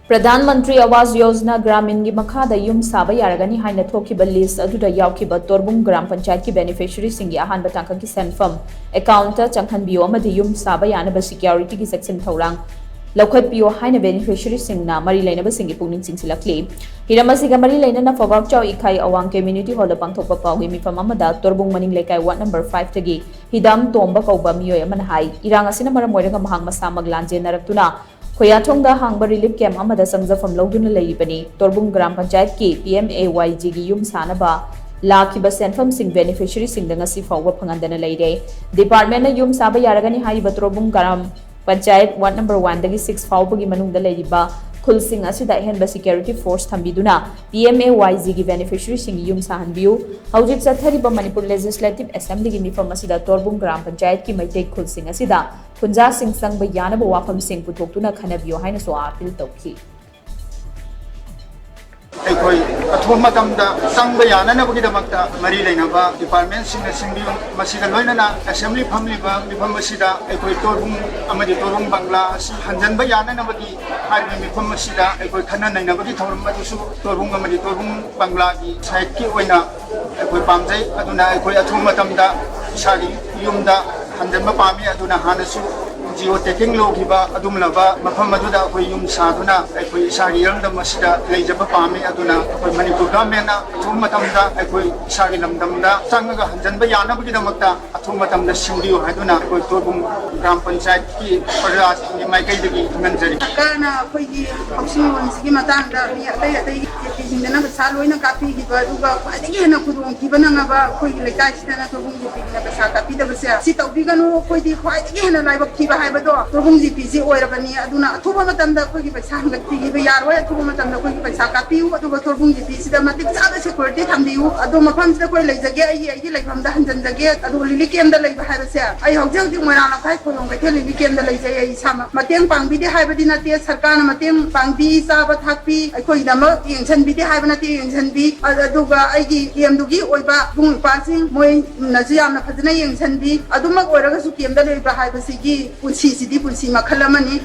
प्रधानमंत्री आवास योजना ग्रामीण की मखादा यूम साब यारगनी हाइना थोखिबा लिस्ट अदुदा यावखिबा तोरबुंग ग्राम पंचायत की बेनिफिशियरी सिंह अहानबा तांका की सेंफम अकाउंट चंखनबियो अमदि यूम साब यानबा सिक्योरिटी की सेक्शन थौरांग लौखटपियो हाइना बेनिफिशियरी सिंहना मरी लेनबा सिंह पुनिंग चिंसिलक्ली हिरमसिगा मरी लेनना फवाक चाव इखाई अवांग community hall पांथोकपा पाउगी मिफम अमदा Torbung मनिंग लेकाई ward number 5 तगी हिदाम तोंबा कौबा मियोय अमन हाई इरांग असिना मरम ओइरगा महांग मसामग लांजेनरक्तुना खोयाथोंगदा हांगबा रिलीफ कैम्प अमदा संगजफम लौदुना लेरिबनी तोरबुंग ग्राम पंचायत की PMAYG की यूम सानबा लाखिबा सेंफम सिंह बेनिफिशियरी सिंह ngasi फाउबा फंगंदना लेरे डिपार्टमेंट ना यूम साबा यारगनी हाइबा तोरबुंग ग्राम पंचायत वार्ड नंबर 1 दगी 6 फाउबगी मनुंगदा लेरिबा खुलसिंग असिदा अहेनबा सिक्योरिटी फोर्स थंबिदुना PMAYG की बेनिफिशियरी सिंह यूम साहनबियु हौजिक चथरिबा मणिपुर लेजिस्लेटिव असेंबली की मिफम असिदा तोरबुंग ग्राम पंचायत की मैते खुलसिंग असिदा खुंजा सिंह संग यानब वाफम सिंह पुथोक्तुना खनबियो हाइना सो अपील तौखी अखोई अथुम मतमदा संग याननबगीदमक्ता मरी लेनबा डिपार्टमेंट सिंह सिंबियो मसिदा लोइनना असेंबली फमलिबा मिफम मसिदा अखोई तोरबुंग अमदि तोरबुंग बांग्ला हंजनबा याननबगी हारिबि मिफम मसिदा अखोई खनन नैनबगी थौरम मदुसु तोरबुंग अमदि तोरबुंग बांग्ला की साइड की ओइना अखोई पामजै अदुना अखोई अथुम मतमदा सागी युमदा हंजनबा पामी अदुना हानसु जियो टेकिंग लोगिबा अदुमलबा मफम अदुदा अखोई युम सादुना अखोई सागी यंगदम मसिदा लेजबा पामी अदुना अखोई मणिपुर गवर्नमेंट अथुम मतमदा अखोई सागी लमदमदा चंगगा हंजनबा यानबगीदमक्ता अथुम मतमदा सिंबियो हादुना अखोई तोरबुंग ग्राम पंचायत की प्रजास की माइकैदगी मंजरी सरकारना अखोई हाउसिंग लोन्सगी मतांगदा मी अतै अतै जेपीसिंगना पैसा लोइना कापीगिबा अदुगा ख्वाइदगी हेना खुदोंथिबा नंगाबा अखोई लेकाइसिदना तोरबुंग जेपीना पैसा कापीदबसे सि तौबिगनु अखोइदी ख्वाइदगी हेना लाइबखिबा हाइबदो तोरबुंग जेपीसी ओइरबनी अदुना अथुबा मतंदा अखोइगी पैसा हंगत्तिगिबा यारोय अथुबा मतंदा अखोइगी पैसा कापीउ अदुगा तोरबुंग जेपीसीदा मतिक चादा सिक्योरिटी थंबिउ अदु मफमसिदा अखोइ लेजगे आई लेफमदा हंजनजगे अदु लिली केमदा लेबा हाइबसे आई हौजे हौजे मोराना खाइ खोलों गथे लिली केमदा लेजै आई सामा मतेंग पांगबिदे हाइबदि नते सरकारना मतेंग पांगबी चाबा थाकपी अखोइ नमक येंसनबिदे हाइबा नते येंसनबी अदुगा आइगी केमदुगी ओइबा बुंग पासिंग मोय नजु यामना फजना येंसनबी अदुमक ओइरगसु केमदा लेबा हाइबसिगी पुंसी सिदी पुंसी मखल अमनी